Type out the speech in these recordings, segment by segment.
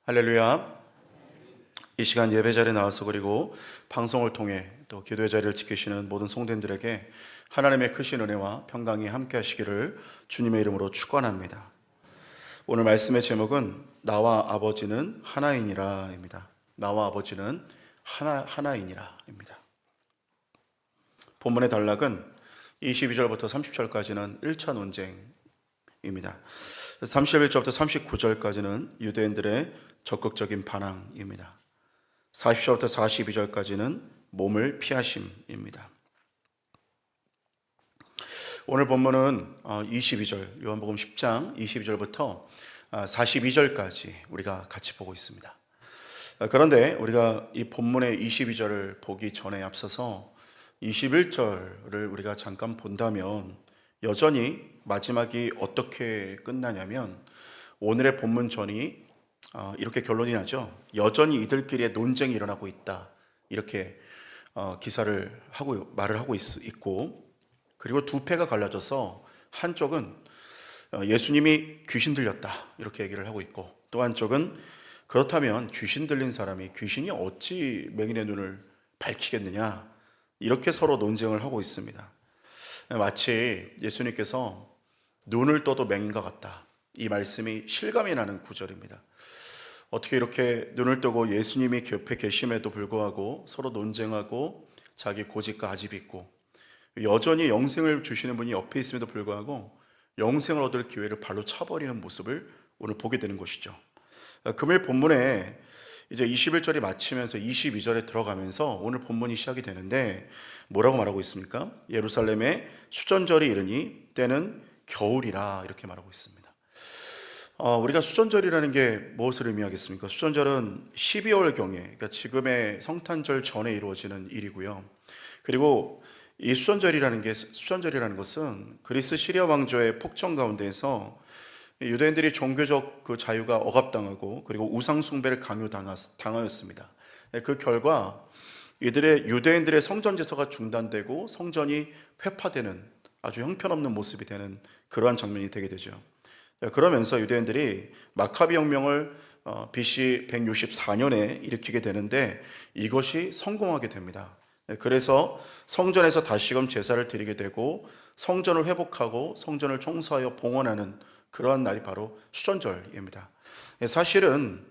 할렐루야. 이 시간 예배 자리에 나와서 그리고 방송을 통해 또 기도의 자리를 지키시는 모든 성도님들에게 하나님의 크신 은혜와 평강이 함께 하시기를 주님의 이름으로 축원합니다. 오늘 말씀의 제목은 나와 아버지는 하나이니라입니다. 나와 아버지는 하나이니라입니다. 본문의 단락은 22절부터 30절까지는 1차 논쟁입니다. 31절부터 39절까지는 유대인들의 적극적인 반항입니다. 40절부터 42절까지는 몸을 피하심입니다. 오늘 본문은 22절, 요한복음 10장 22절부터 42절까지 우리가 같이 보고 있습니다. 그런데 우리가 이 본문의 22절을 보기 전에 앞서서 21절을 우리가 잠깐 본다면 여전히 마지막이 어떻게 끝나냐면 오늘의 본문 전이 이렇게 결론이 나죠. 여전히 이들끼리의 논쟁이 일어나고 있다, 이렇게 기사를 하고 말을 하고 있고, 그리고 두 패가 갈라져서 한쪽은 예수님이 귀신 들렸다 이렇게 얘기를 하고 있고, 또 한쪽은 그렇다면 귀신 들린 사람이 귀신이 어찌 맹인의 눈을 밝히겠느냐, 이렇게 서로 논쟁을 하고 있습니다. 마치 예수님께서 눈을 떠도 맹인과 같다, 이 말씀이 실감이 나는 구절입니다. 어떻게 이렇게 눈을 뜨고 예수님이 옆에 계심에도 불구하고 서로 논쟁하고 자기 고집과 아집이 있고, 여전히 영생을 주시는 분이 옆에 있음에도 불구하고 영생을 얻을 기회를 발로 차버리는 모습을 오늘 보게 되는 것이죠. 금요일 본문에 이제 21절이 마치면서 22절에 들어가면서 오늘 본문이 시작이 되는데 뭐라고 말하고 있습니까? 예루살렘에 수전절이 이르니 때는 겨울이라, 이렇게 말하고 있습니다. 우리가 수전절이라는 게 무엇을 의미하겠습니까? 수전절은 12월경에, 그러니까 지금의 성탄절 전에 이루어지는 일이고요. 그리고 이 수전절이라는 것은 그리스 시리아 왕조의 폭정 가운데에서 유대인들이 종교적 그 자유가 억압당하고 그리고 우상 숭배를 강요당하였습니다. 그 결과 유대인들의 성전 제사가 중단되고 성전이 회파되는 아주 형편없는 모습이 되는 그러한 장면이 되게 되죠. 그러면서 유대인들이 마카비 혁명을 BC 164년에 일으키게 되는데 이것이 성공하게 됩니다. 그래서 성전에서 다시금 제사를 드리게 되고 성전을 회복하고 성전을 청소하여 봉헌하는 그러한 날이 바로 수전절입니다. 사실은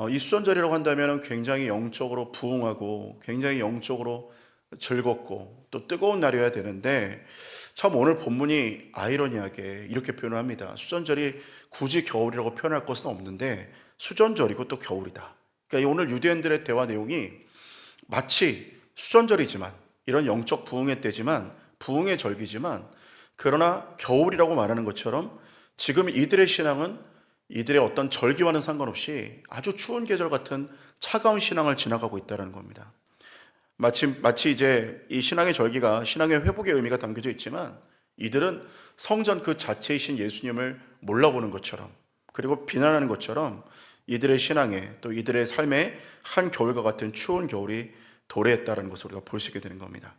이 수전절이라고 한다면 굉장히 영적으로 부흥하고 굉장히 영적으로 즐겁고 또 뜨거운 날이어야 되는데, 참 오늘 본문이 아이러니하게 이렇게 표현을 합니다. 수전절이 굳이 겨울이라고 표현할 것은 없는데 수전절이고 또 겨울이다. 그러니까 오늘 유대인들의 대화 내용이 마치 수전절이지만, 이런 영적 부흥의 때지만, 부흥의 절기지만, 그러나 겨울이라고 말하는 것처럼 지금 이들의 신앙은 이들의 어떤 절기와는 상관없이 아주 추운 계절 같은 차가운 신앙을 지나가고 있다는 겁니다. 마치 이제 이 신앙의 절기가 신앙의 회복의 의미가 담겨져 있지만 이들은 성전 그 자체이신 예수님을 몰라보는 것처럼, 그리고 비난하는 것처럼 이들의 신앙에 또 이들의 삶에 한 겨울과 같은 추운 겨울이 도래했다는 것을 우리가 볼 수 있게 되는 겁니다.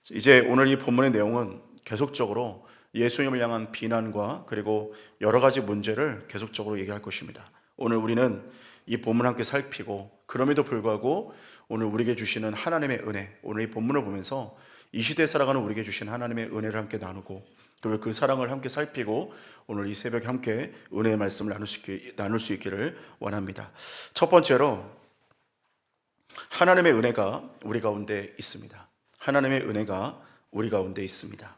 이제 오늘 이 본문의 내용은 계속적으로 예수님을 향한 비난과 그리고 여러 가지 문제를 계속적으로 얘기할 것입니다. 오늘 우리는 이 본문을 함께 살피고, 그럼에도 불구하고 오늘 우리에게 주시는 하나님의 은혜, 오늘 이 본문을 보면서 이 시대에 살아가는 우리에게 주신 하나님의 은혜를 함께 나누고, 그리고 그 사랑을 함께 살피고 오늘 이 새벽에 함께 은혜의 말씀을 나눌 수 있기를 원합니다. 첫 번째로 하나님의 은혜가 우리 가운데 있습니다. 하나님의 은혜가 우리 가운데 있습니다.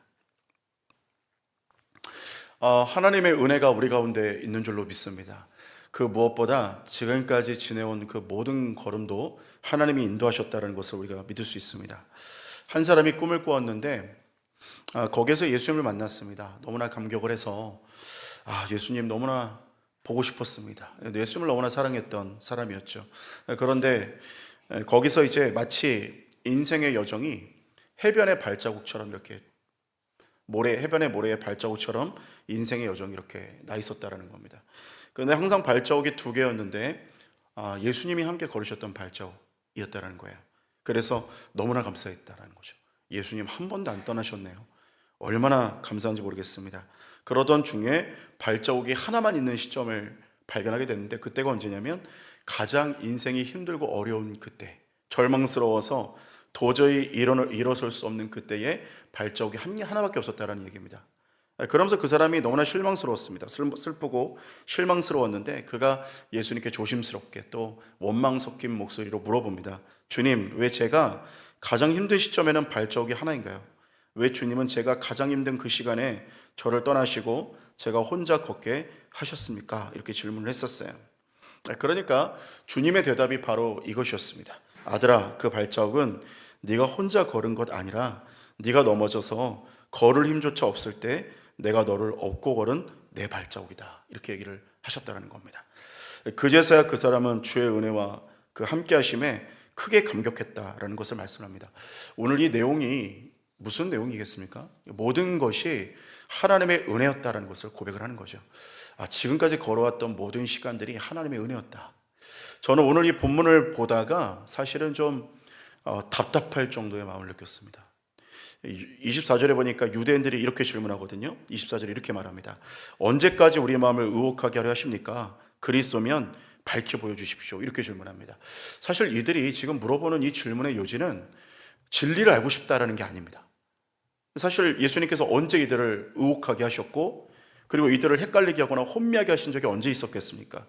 하나님의 은혜가 우리 가운데 있는 줄로 믿습니다. 그 무엇보다 지금까지 지내온 그 모든 걸음도 하나님이 인도하셨다는 것을 우리가 믿을 수 있습니다. 한 사람이 꿈을 꾸었는데 거기에서 예수님을 만났습니다. 너무나 감격을 해서 예수님 너무나 보고 싶었습니다. 예수님을 너무나 사랑했던 사람이었죠. 그런데 거기서 이제 마치 인생의 여정이 해변의 발자국처럼 이렇게 해변의 모래의 발자국처럼 인생의 여정이 이렇게 나 있었다는 겁니다. 그런데 항상 발자국이 두 개였는데 예수님이 함께 걸으셨던 발자국이었다는 거예요. 그래서 너무나 감사했다는 거죠. 예수님 한 번도 안 떠나셨네요. 얼마나 감사한지 모르겠습니다. 그러던 중에 발자국이 하나만 있는 시점을 발견하게 됐는데, 그때가 언제냐면 가장 인생이 힘들고 어려운 그때, 절망스러워서 도저히 일어설 수 없는 그때에 발자국이 하나밖에 없었다는 얘기입니다. 그러면서 그 사람이 너무나 실망스러웠습니다. 슬프고 실망스러웠는데 그가 예수님께 조심스럽게 또 원망 섞인 목소리로 물어봅니다. 주님, 왜 제가 가장 힘든 시점에는 발자국이 하나인가요? 왜 주님은 제가 가장 힘든 그 시간에 저를 떠나시고 제가 혼자 걷게 하셨습니까? 이렇게 질문을 했었어요. 그러니까 주님의 대답이 바로 이것이었습니다. 아들아, 그 발자국은 네가 혼자 걸은 것 아니라 네가 넘어져서 걸을 힘조차 없을 때 내가 너를 업고 걸은 내 발자국이다. 이렇게 얘기를 하셨다는 겁니다. 그제서야 그 사람은 주의 은혜와 그 함께 하심에 크게 감격했다라는 것을 말씀합니다. 오늘 이 내용이 무슨 내용이겠습니까? 모든 것이 하나님의 은혜였다라는 것을 고백을 하는 거죠. 지금까지 걸어왔던 모든 시간들이 하나님의 은혜였다. 저는 오늘 이 본문을 보다가 사실은 좀 답답할 정도의 마음을 느꼈습니다. 24절에 보니까 유대인들이 이렇게 질문하거든요. 24절에 이렇게 말합니다. 언제까지 우리 마음을 의혹하게 하려 하십니까? 그리스도면 밝히 보여주십시오. 이렇게 질문합니다. 사실 이들이 지금 물어보는 이 질문의 요지는 진리를 알고 싶다라는 게 아닙니다. 사실 예수님께서 언제 이들을 의혹하게 하셨고, 그리고 이들을 헷갈리게 하거나 혼미하게 하신 적이 언제 있었겠습니까?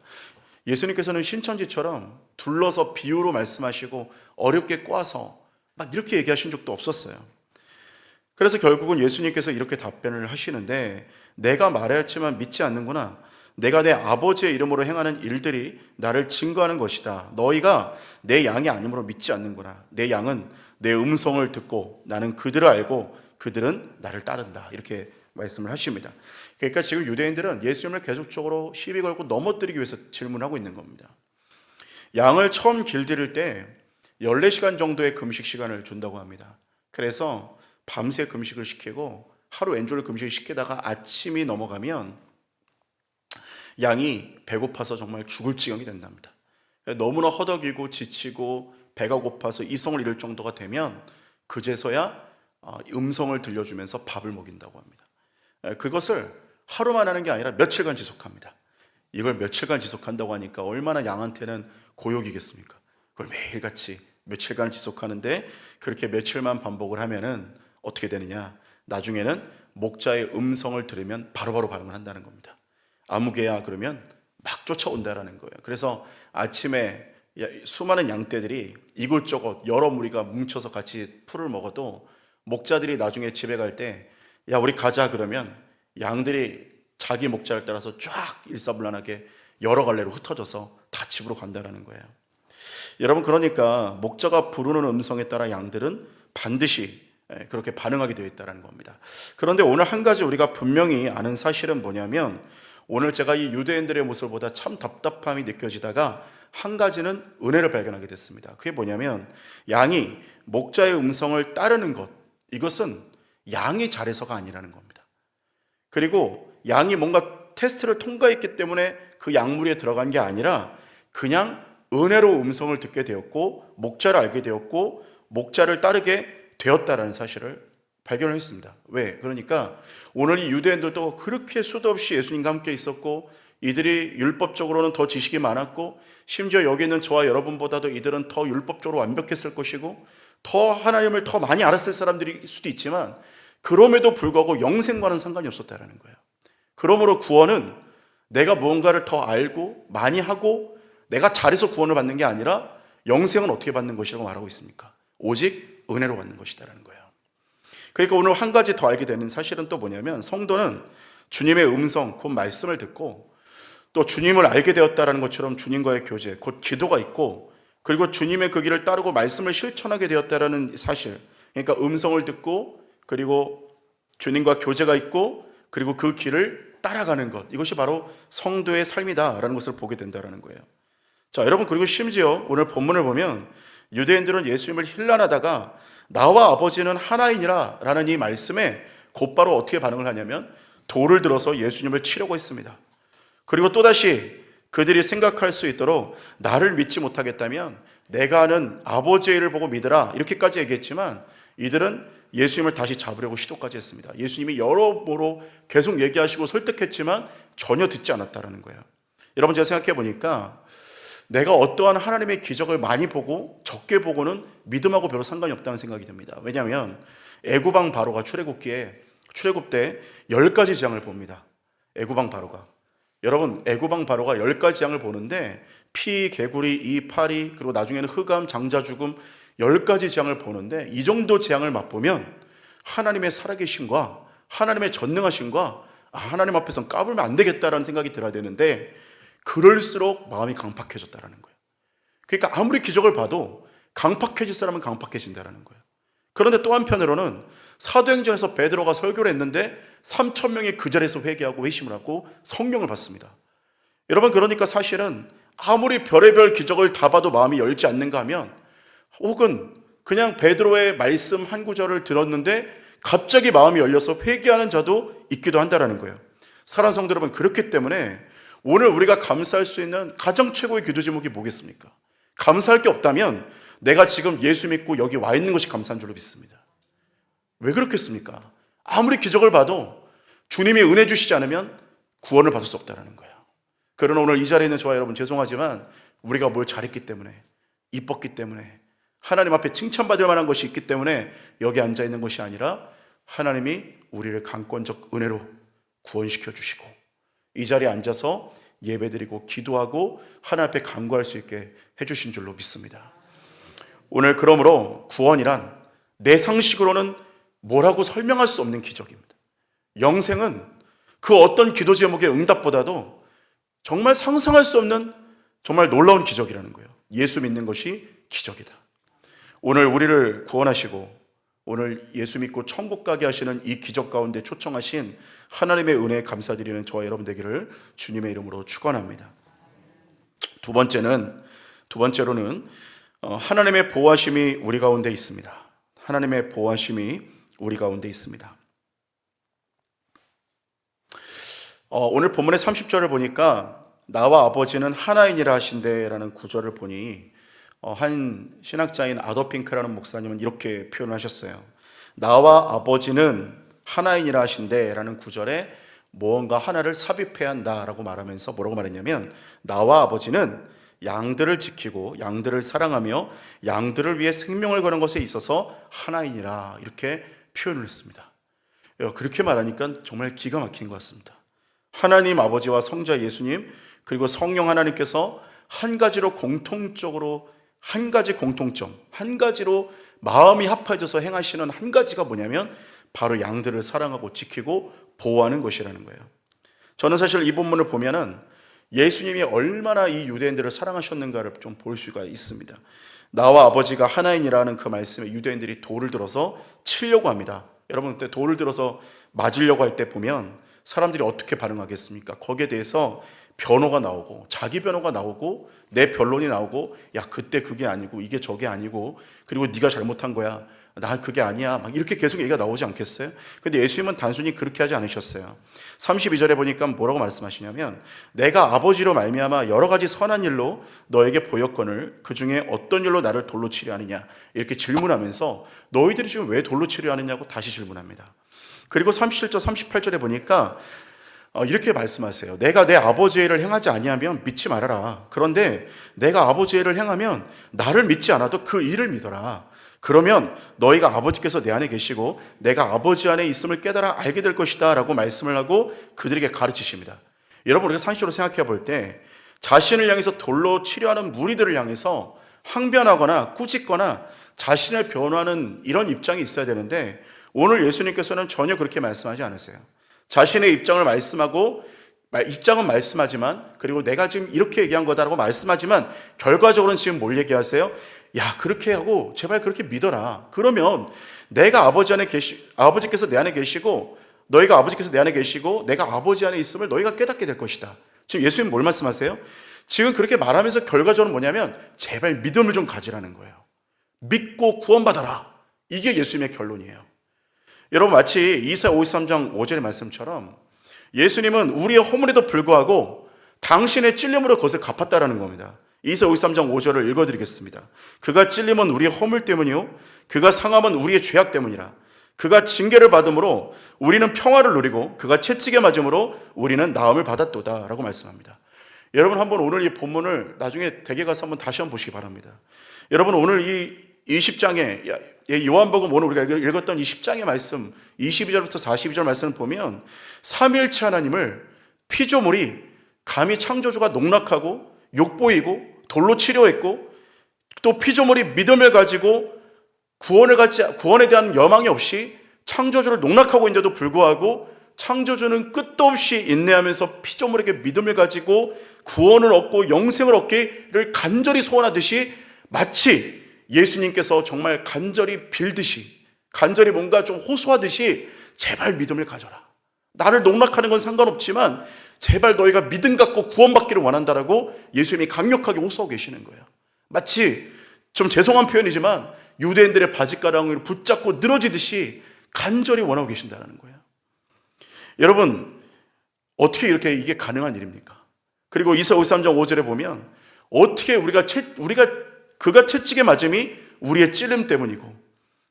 예수님께서는 신천지처럼 둘러서 비유로 말씀하시고 어렵게 꽈서 막 이렇게 얘기하신 적도 없었어요. 그래서 결국은 예수님께서 이렇게 답변을 하시는데, 내가 말하였지만 믿지 않는구나. 내가 내 아버지의 이름으로 행하는 일들이 나를 증거하는 것이다. 너희가 내 양이 아니므로 믿지 않는구나. 내 양은 내 음성을 듣고 나는 그들을 알고 그들은 나를 따른다. 이렇게 말씀을 하십니다. 그러니까 지금 유대인들은 예수님을 계속적으로 시비 걸고 넘어뜨리기 위해서 질문하고 있는 겁니다. 양을 처음 길들일 때 14시간 정도의 금식 시간을 준다고 합니다. 그래서 밤새 금식을 시키고 하루 왼종일 금식을 시키다가 아침이 넘어가면 양이 배고파서 정말 죽을 지경이 된답니다. 너무나 허덕이고 지치고 배가 고파서 이성을 잃을 정도가 되면 그제서야 음성을 들려주면서 밥을 먹인다고 합니다. 그것을 하루만 하는 게 아니라 며칠간 지속합니다. 이걸 며칠간 지속한다고 하니까 얼마나 양한테는 고역이겠습니까? 그걸 매일같이 며칠간 지속하는데, 그렇게 며칠만 반복을 하면은 어떻게 되느냐? 나중에는 목자의 음성을 들으면 바로바로 반응을 한다는 겁니다. 아무개야 그러면 막 쫓아온다라는 거예요. 그래서 아침에 수많은 양떼들이 이곳저곳 여러 무리가 뭉쳐서 같이 풀을 먹어도 목자들이 나중에 집에 갈 때 야, 우리 가자 그러면 양들이 자기 목자를 따라서 쫙 일사불란하게 여러 갈래로 흩어져서 다 집으로 간다라는 거예요. 여러분, 그러니까 목자가 부르는 음성에 따라 양들은 반드시 그렇게 반응하게 되어 있다는 겁니다. 그런데 오늘 한 가지 우리가 분명히 아는 사실은 뭐냐면, 오늘 제가 이 유대인들의 모습을 보다 참 답답함이 느껴지다가 한 가지는 은혜를 발견하게 됐습니다. 그게 뭐냐면, 양이 목자의 음성을 따르는 것, 이것은 양이 잘해서가 아니라는 겁니다. 그리고 양이 뭔가 테스트를 통과했기 때문에 그 양무리에 들어간 게 아니라 그냥 은혜로 음성을 듣게 되었고 목자를 알게 되었고 목자를 따르게 되었다라는 사실을 발견을 했습니다. 왜? 그러니까 오늘 이 유대인들도 그렇게 수도 없이 예수님과 함께 있었고, 이들이 율법적으로는 더 지식이 많았고, 심지어 여기 있는 저와 여러분보다도 이들은 더 율법적으로 완벽했을 것이고 더 하나님을 더 많이 알았을 사람들일 수도 있지만, 그럼에도 불구하고 영생과는 상관이 없었다는 거예요. 그러므로 구원은 내가 무언가를 더 알고 많이 하고 내가 잘해서 구원을 받는 게 아니라, 영생은 어떻게 받는 것이라고 말하고 있습니까? 오직 은혜로 받는 것이다라는 거예요. 그러니까 오늘 한 가지 더 알게 되는 사실은 또 뭐냐면, 성도는 주님의 음성, 곧 말씀을 듣고 또 주님을 알게 되었다라는 것처럼 주님과의 교제, 곧 기도가 있고, 그리고 주님의 그 길을 따르고 말씀을 실천하게 되었다라는 사실, 그러니까 음성을 듣고 그리고 주님과 교제가 있고 그리고 그 길을 따라가는 것, 이것이 바로 성도의 삶이다라는 것을 보게 된다는 거예요. 자, 여러분, 그리고 심지어 오늘 본문을 보면 유대인들은 예수님을 힐난하다가 나와 아버지는 하나이니라 라는 이 말씀에 곧바로 어떻게 반응을 하냐면 돌을 들어서 예수님을 치려고 했습니다. 그리고 또다시 그들이 생각할 수 있도록 나를 믿지 못하겠다면 내가 아는 아버지의 일을 보고 믿으라, 이렇게까지 얘기했지만 이들은 예수님을 다시 잡으려고 시도까지 했습니다. 예수님이 여러모로 계속 얘기하시고 설득했지만 전혀 듣지 않았다는 거예요. 여러분, 제가 생각해 보니까 내가 어떠한 하나님의 기적을 많이 보고 적게 보고는 믿음하고 별로 상관이 없다는 생각이 듭니다. 왜냐하면 애굽왕 바로가 출애굽 때 10가지 재앙을 봅니다. 애굽왕 바로가. 여러분, 애굽왕 바로가 10가지 재앙을 보는데 피, 개구리, 이, 파리, 그리고 나중에는 흑암, 장자 죽음 10가지 재앙을 보는데 이 정도 재앙을 맛보면 하나님의 살아계심과 하나님의 전능하심과 하나님 앞에서는 까불면 안 되겠다라는 생각이 들어야 되는데 그럴수록 마음이 강팍해졌다라는 거예요. 그러니까 아무리 기적을 봐도 강팍해질 사람은 강팍해진다라는 거예요. 그런데 또 한편으로는 사도행전에서 베드로가 설교를 했는데 3,000명이 그 자리에서 회개하고 회심을 하고 성령을 받습니다. 여러분, 그러니까 사실은 아무리 별의별 기적을 다 봐도 마음이 열지 않는가 하면, 혹은 그냥 베드로의 말씀 한 구절을 들었는데 갑자기 마음이 열려서 회개하는 자도 있기도 한다라는 거예요. 사랑하는 성도 여러분, 그렇기 때문에 오늘 우리가 감사할 수 있는 가장 최고의 기도 제목이 뭐겠습니까? 감사할 게 없다면 내가 지금 예수 믿고 여기 와 있는 것이 감사한 줄로 믿습니다. 왜 그렇겠습니까? 아무리 기적을 봐도 주님이 은혜 주시지 않으면 구원을 받을 수 없다는 거예요. 그러나 오늘 이 자리에 있는 저와 여러분, 죄송하지만 우리가 뭘 잘했기 때문에, 이뻤기 때문에, 하나님 앞에 칭찬받을 만한 것이 있기 때문에 여기 앉아 있는 것이 아니라 하나님이 우리를 강권적 은혜로 구원시켜 주시고 이 자리에 앉아서 예배드리고 기도하고 하나님 앞에 간구할 수 있게 해주신 줄로 믿습니다. 오늘 그러므로 구원이란 내 상식으로는 뭐라고 설명할 수 없는 기적입니다. 영생은 그 어떤 기도 제목의 응답보다도 정말 상상할 수 없는 정말 놀라운 기적이라는 거예요. 예수 믿는 것이 기적이다. 오늘 우리를 구원하시고 오늘 예수 믿고 천국 가게 하시는 이 기적 가운데 초청하신 하나님의 은혜에 감사드리는 저와 여러분 되기를 주님의 이름으로 축원합니다. 두 번째로는 하나님의 보호하심이 우리 가운데 있습니다. 하나님의 보호하심이 우리 가운데 있습니다. 오늘 본문의 30절을 보니까 나와 아버지는 하나이니라 하신대라는 구절을 보니 한 신학자인 아더핑크라는 목사님은 이렇게 표현하셨어요. 나와 아버지는 하나이니라 하신대라는 구절에 무언가 하나를 삽입해야 한다라고 말하면서 뭐라고 말했냐면, 나와 아버지는 양들을 지키고 양들을 사랑하며 양들을 위해 생명을 거는 것에 있어서 하나이니라, 이렇게 표현을 했습니다. 그렇게 말하니까 정말 기가 막힌 것 같습니다. 하나님 아버지와 성자 예수님 그리고 성령 하나님께서 한 가지로 공통적으로, 한 가지 공통점, 한 가지로 마음이 합해져서 행하시는 한 가지가 뭐냐면 바로 양들을 사랑하고 지키고 보호하는 것이라는 거예요. 저는 사실 이 본문을 보면은 예수님이 얼마나 이 유대인들을 사랑하셨는가를 좀 볼 수가 있습니다. 나와 아버지가 하나이니라는 그 말씀에 유대인들이 돌을 들어서 치려고 합니다. 여러분, 그때 돌을 들어서 맞으려고 할 때 보면 사람들이 어떻게 반응하겠습니까? 거기에 대해서 변호가 나오고, 자기 변호가 나오고, 내 변론이 나오고, 야, 그때 그게 아니고 이게 저게 아니고, 그리고 네가 잘못한 거야, 나 그게 아니야, 막 이렇게 계속 얘기가 나오지 않겠어요? 근데 예수님은 단순히 그렇게 하지 않으셨어요. 32절에 보니까 뭐라고 말씀하시냐면, 내가 아버지로 말미암아 여러 가지 선한 일로 너에게 보였거늘 그 중에 어떤 일로 나를 돌로 치려 하느냐, 이렇게 질문하면서 너희들이 지금 왜 돌로 치려 하느냐고 다시 질문합니다. 그리고 37절 38절에 보니까 이렇게 말씀하세요. 내가 내 아버지의 일을 행하지 아니하면 믿지 말아라. 그런데 내가 아버지의 일을 행하면 나를 믿지 않아도 그 일을 믿어라. 그러면 너희가 아버지께서 내 안에 계시고 내가 아버지 안에 있음을 깨달아 알게 될 것이다 라고 말씀을 하고 그들에게 가르치십니다. 여러분, 우리가 상식적으로 생각해 볼 때 자신을 향해서 돌로 치려하는 무리들을 향해서 항변하거나 꾸짖거나 자신을 변호하는 이런 입장이 있어야 되는데, 오늘 예수님께서는 전혀 그렇게 말씀하지 않으세요. 자신의 입장을 말씀하고, 입장은 말씀하지만, 그리고 내가 지금 이렇게 얘기한 거다라고 말씀하지만 결과적으로는 지금 뭘 얘기하세요? 야, 그렇게 하고 제발 그렇게 믿어라. 그러면 내가 아버지께서 내 안에 계시고 너희가 아버지께서 내 안에 계시고 내가 아버지 안에 있음을 너희가 깨닫게 될 것이다. 지금 예수님 뭘 말씀하세요? 지금 그렇게 말하면서 결과적으로 뭐냐면 제발 믿음을 좀 가지라는 거예요. 믿고 구원받아라. 이게 예수님의 결론이에요. 여러분, 마치 이사야 53장 5절의 말씀처럼 예수님은 우리의 허물에도 불구하고 당신의 찔림으로 그것을 갚았다라는 겁니다. 이사야 53장 5절을 읽어드리겠습니다. 그가 찔림은 우리의 허물 때문이요 그가 상함은 우리의 죄악 때문이라. 그가 징계를 받음으로 우리는 평화를 누리고 그가 채찍에 맞음으로 우리는 나음을 받았도다 라고 말씀합니다. 여러분 한번 오늘 이 본문을 나중에 댁에 가서 한번 다시 한번 보시기 바랍니다. 여러분 오늘 이 20장에 요한복음 오늘 우리가 읽었던 이 10장의 말씀 22절부터 42절 말씀을 보면 삼위일체 하나님을 피조물이 감히 창조주가 농락하고 욕보이고 돌로 치료했고 또 피조물이 믿음을 가지고 구원에 대한 여망이 없이 창조주를 농락하고 있는데도 불구하고 창조주는 끝도 없이 인내하면서 피조물에게 믿음을 가지고 구원을 얻고 영생을 얻기를 간절히 소원하듯이 마치 예수님께서 정말 간절히 빌듯이 간절히 뭔가 좀 호소하듯이 제발 믿음을 가져라. 나를 농락하는 건 상관없지만 제발 너희가 믿음 갖고 구원받기를 원한다라고 예수님이 강력하게 호소하고 계시는 거예요. 마치 좀 죄송한 표현이지만 유대인들의 바짓가랑을 붙잡고 늘어지듯이 간절히 원하고 계신다는 거예요. 여러분 어떻게 이렇게 이게 가능한 일입니까? 그리고 이사 53장 5절에 보면 어떻게 그가 채찍에 맞음이 우리의 찔림 때문이고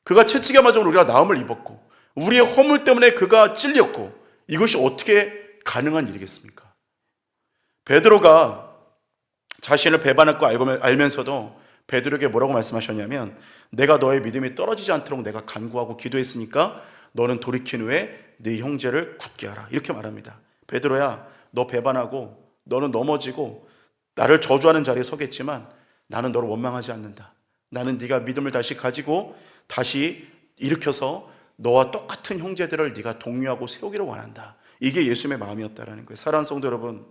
그가 채찍에 맞음으로 우리가 나음을 입었고 우리의 허물 때문에 그가 찔렸고 이것이 어떻게 가능한 일이겠습니까? 베드로가 자신을 배반할 거 알면서도 베드로에게 뭐라고 말씀하셨냐면 내가 너의 믿음이 떨어지지 않도록 내가 간구하고 기도했으니까 너는 돌이킨 후에 네 형제를 굳게 하라 이렇게 말합니다. 베드로야 너 배반하고 너는 넘어지고 나를 저주하는 자리에 서겠지만 나는 너를 원망하지 않는다. 나는 네가 믿음을 다시 가지고 다시 일으켜서 너와 똑같은 형제들을 네가 독려하고 세우기를 원한다. 이게 예수님의 마음이었다라는 거예요. 사랑하는 성도 여러분,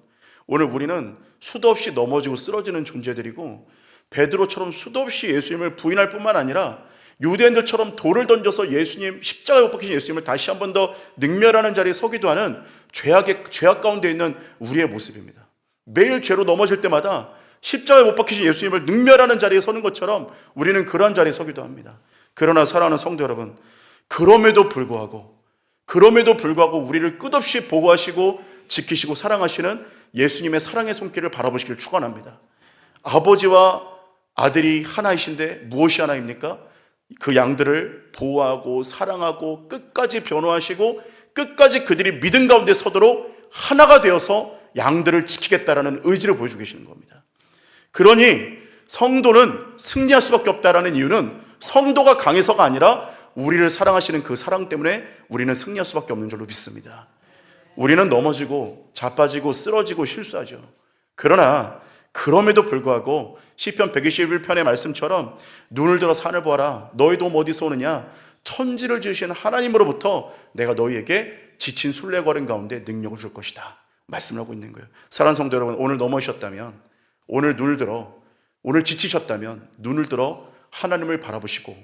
오늘 우리는 수도 없이 넘어지고 쓰러지는 존재들이고 베드로처럼 수도 없이 예수님을 부인할 뿐만 아니라 유대인들처럼 돌을 던져서 예수님 십자가에 못 박히신 예수님을 다시 한 번 더 능멸하는 자리에 서기도 하는 죄악 가운데 있는 우리의 모습입니다. 매일 죄로 넘어질 때마다 십자가에 못 박히신 예수님을 능멸하는 자리에 서는 것처럼 우리는 그러한 자리에 서기도 합니다. 그러나 사랑하는 성도 여러분, 그럼에도 불구하고 우리를 끝없이 보호하시고 지키시고 사랑하시는 예수님의 사랑의 손길을 바라보시길 축원합니다. 아버지와 아들이 하나이신데 무엇이 하나입니까? 그 양들을 보호하고 사랑하고 끝까지 변호하시고 끝까지 그들이 믿음 가운데 서도록 하나가 되어서 양들을 지키겠다라는 의지를 보여주고 계시는 겁니다. 그러니 성도는 승리할 수밖에 없다라는 이유는 성도가 강해서가 아니라 우리를 사랑하시는 그 사랑 때문에 우리는 승리할 수밖에 없는 줄로 믿습니다. 우리는 넘어지고 자빠지고 쓰러지고 실수하죠. 그러나 그럼에도 불구하고 시편 121편의 말씀처럼 눈을 들어 산을 보아라. 너희 도움 어디서 오느냐? 천지를 지으신 하나님으로부터 내가 너희에게 지친 순례걸음 가운데 능력을 줄 것이다. 말씀을 하고 있는 거예요. 사랑하는 성도 여러분, 오늘 넘어지셨다면, 오늘 지치셨다면 눈을 들어 하나님을 바라보시고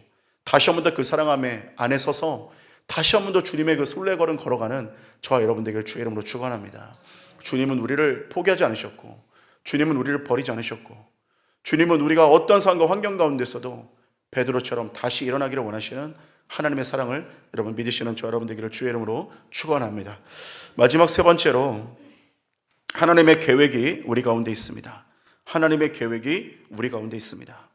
다시 한 번 더 그 사랑 안에 서서 다시 한 번 더 주님의 그 순례걸음 걸어가는 저와 여러분 되기를 주의 이름으로 축원합니다. 주님은 우리를 포기하지 않으셨고 주님은 우리를 버리지 않으셨고 주님은 우리가 어떤 상황과 환경 가운데서도 베드로처럼 다시 일어나기를 원하시는 하나님의 사랑을 여러분 믿으시는 저와 여러분 되기를 주의 이름으로 축원합니다. 마지막 세 번째로 하나님의 계획이 우리 가운데 있습니다. 하나님의 계획이 우리 가운데 있습니다.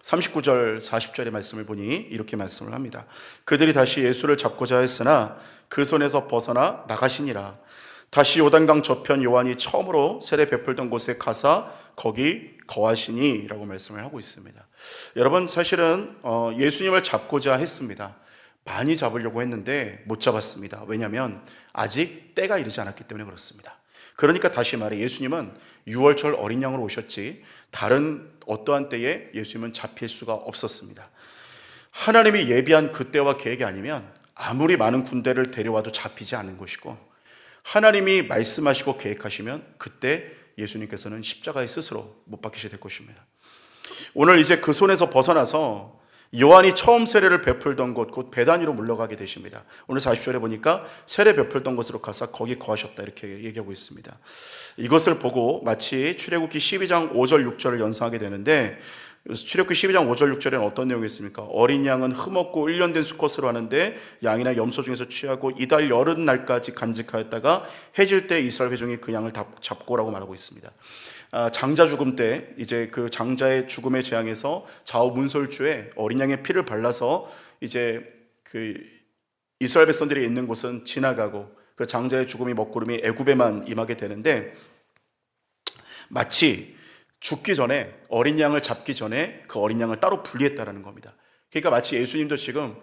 39절 40절의 말씀을 보니 이렇게 말씀을 합니다. 그들이 다시 예수를 잡고자 했으나 그 손에서 벗어나 나가시니라. 다시 요단강 저편 요한이 처음으로 세례 베풀던 곳에 가사 거기 거하시니 라고 말씀을 하고 있습니다. 여러분 사실은 예수님을 잡고자 했습니다. 많이 잡으려고 했는데 못 잡았습니다. 왜냐하면 아직 때가 이르지 않았기 때문에 그렇습니다. 그러니까 다시 말해 예수님은 6월절 어린 양으로 오셨지 다른 어떠한 때에 예수님은 잡힐 수가 없었습니다. 하나님이 예비한 그 때와 계획이 아니면 아무리 많은 군대를 데려와도 잡히지 않는 것이고 하나님이 말씀하시고 계획하시면 그때 예수님께서는 십자가에 스스로 못 박히시게 될 것입니다. 오늘 이제 그 손에서 벗어나서 요한이 처음 세례를 베풀던 곳 곧 베다니로 물러가게 되십니다. 오늘 40절에 보니까 세례 베풀던 곳으로 가서 거기 거하셨다 이렇게 얘기하고 있습니다. 이것을 보고 마치 출애굽기 12장 5절 6절을 연상하게 되는데 출애굽기 12장 5절 6절에는 어떤 내용이 있습니까? 어린 양은 흠없고 1년 된 수컷으로 하는데 양이나 염소 중에서 취하고 이달 여름 날까지 간직하였다가 해질 때 이스라엘 회중이 그 양을 잡고라고 말하고 있습니다. 장자 죽음 때 이제 그 장자의 죽음의 재앙에서 좌우 문설주에 어린 양의 피를 발라서 이제 그 이스라엘 백성들이 있는 곳은 지나가고 그 장자의 죽음이 먹구름이 애굽에만 임하게 되는데 마치 죽기 전에 어린 양을 잡기 전에 그 어린 양을 따로 분리했다라는 겁니다. 그러니까 마치 예수님도 지금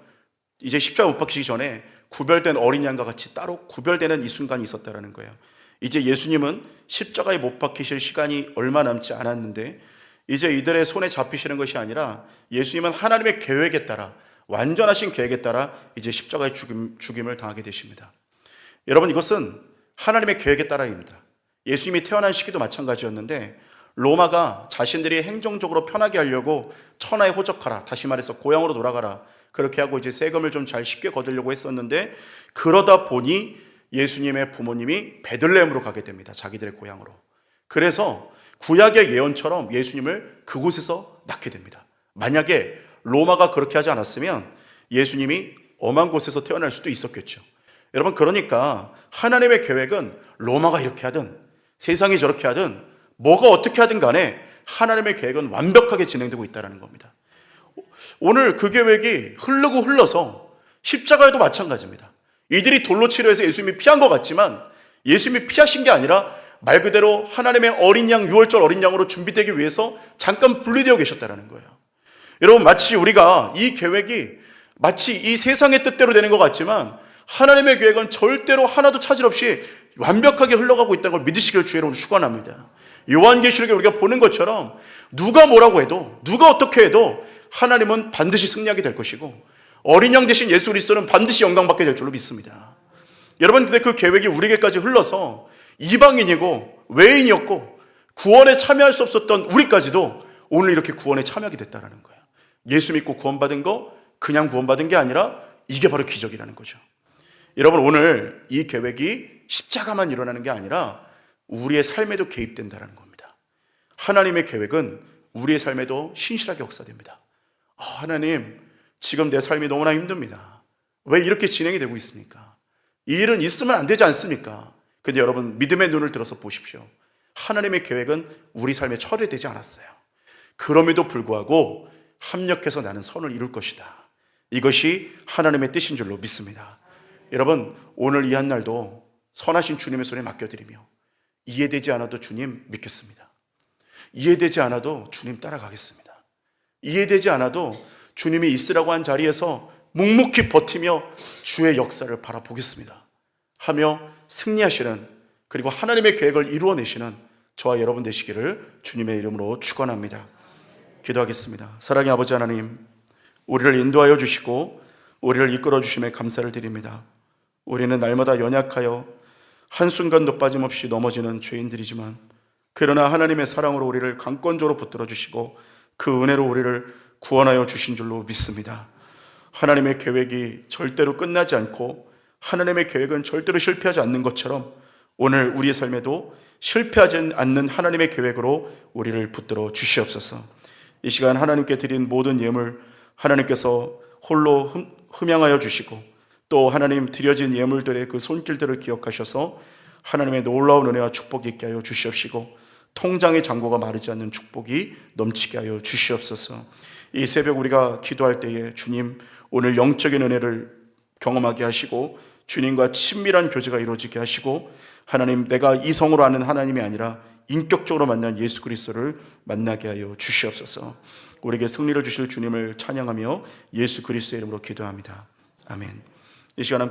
이제 십자가 못 박히기 전에 구별된 어린 양과 같이 따로 구별되는 이 순간이 있었다라는 거예요. 이제 예수님은 십자가에 못 박히실 시간이 얼마 남지 않았는데 이제 이들의 손에 잡히시는 것이 아니라 예수님은 하나님의 계획에 따라 완전하신 계획에 따라 이제 십자가의 죽임을 당하게 되십니다. 여러분, 이것은 하나님의 계획에 따라입니다. 예수님이 태어난 시기도 마찬가지였는데 로마가 자신들이 행정적으로 편하게 하려고 천하에 호적하라, 다시 말해서 고향으로 돌아가라, 그렇게 하고 이제 세금을 좀 잘 쉽게 거두려고 했었는데 그러다 보니 예수님의 부모님이 베들레헴으로 가게 됩니다. 자기들의 고향으로. 그래서 구약의 예언처럼 예수님을 그곳에서 낳게 됩니다. 만약에 로마가 그렇게 하지 않았으면 예수님이 엄한 곳에서 태어날 수도 있었겠죠. 여러분, 그러니까 하나님의 계획은 로마가 이렇게 하든 세상이 저렇게 하든 뭐가 어떻게 하든 간에 하나님의 계획은 완벽하게 진행되고 있다는 겁니다. 오늘 그 계획이 흐르고 흘러서 십자가에도 마찬가지입니다. 이들이 돌로 치료해서 예수님이 피한 것 같지만 예수님이 피하신 게 아니라 말 그대로 하나님의 어린 양, 유월절 어린 양으로 준비되기 위해서 잠깐 분리되어 계셨다는 거예요. 여러분, 마치 우리가 이 계획이 마치 이 세상의 뜻대로 되는 것 같지만 하나님의 계획은 절대로 하나도 차질 없이 완벽하게 흘러가고 있다는 걸 믿으시길 주의 이름으로 축원합니다. 요한계시록에 우리가 보는 것처럼 누가 뭐라고 해도 누가 어떻게 해도 하나님은 반드시 승리하게 될 것이고 어린 양 대신 예수 그리스도는 반드시 영광받게 될 줄로 믿습니다. 여러분, 근데 그 계획이 우리에게까지 흘러서 이방인이고 외인이었고 구원에 참여할 수 없었던 우리까지도 오늘 이렇게 구원에 참여하게 됐다는 거예요. 예수 믿고 구원받은 거 그냥 구원받은 게 아니라 이게 바로 기적이라는 거죠. 여러분, 오늘 이 계획이 십자가만 일어나는 게 아니라 우리의 삶에도 개입된다는 겁니다. 하나님의 계획은 우리의 삶에도 신실하게 역사됩니다. 하나님, 지금 내 삶이 너무나 힘듭니다. 왜 이렇게 진행이 되고 있습니까? 이 일은 있으면 안 되지 않습니까? 근데 여러분, 믿음의 눈을 들어서 보십시오. 하나님의 계획은 우리 삶에 처리되지 않았어요. 그럼에도 불구하고 합력해서 나는 선을 이룰 것이다. 이것이 하나님의 뜻인 줄로 믿습니다. 여러분, 오늘 이 한 날도 선하신 주님의 손에 맡겨드리며 이해되지 않아도 주님 믿겠습니다. 이해되지 않아도 주님 따라가겠습니다. 이해되지 않아도 주님이 있으라고 한 자리에서 묵묵히 버티며 주의 역사를 바라보겠습니다 하며 승리하시는, 그리고 하나님의 계획을 이루어내시는 저와 여러분 되시기를 주님의 이름으로 축원합니다. 기도하겠습니다. 사랑의 아버지 하나님, 우리를 인도하여 주시고 우리를 이끌어 주심에 감사를 드립니다. 우리는 날마다 연약하여 한순간도 빠짐없이 넘어지는 죄인들이지만 그러나 하나님의 사랑으로 우리를 강권적으로 붙들어 주시고 그 은혜로 우리를 구원하여 주신 줄로 믿습니다. 하나님의 계획이 절대로 끝나지 않고 하나님의 계획은 절대로 실패하지 않는 것처럼 오늘 우리의 삶에도 실패하지 않는 하나님의 계획으로 우리를 붙들어 주시옵소서. 이 시간 하나님께 드린 모든 예물 하나님께서 홀로 흠양하여 주시고 또 하나님 드려진 예물들의 그 손길들을 기억하셔서 하나님의 놀라운 은혜와 축복이 있게 하여 주시옵시고 통장의 잔고가 마르지 않는 축복이 넘치게 하여 주시옵소서. 이 새벽 우리가 기도할 때에 주님, 오늘 영적인 은혜를 경험하게 하시고 주님과 친밀한 교제가 이루어지게 하시고 하나님, 내가 이성으로 아는 하나님이 아니라 인격적으로 만난 예수 그리스도를 만나게 하여 주시옵소서. 우리에게 승리를 주실 주님을 찬양하며 예수 그리스도의 이름으로 기도합니다. 아멘. 이 시간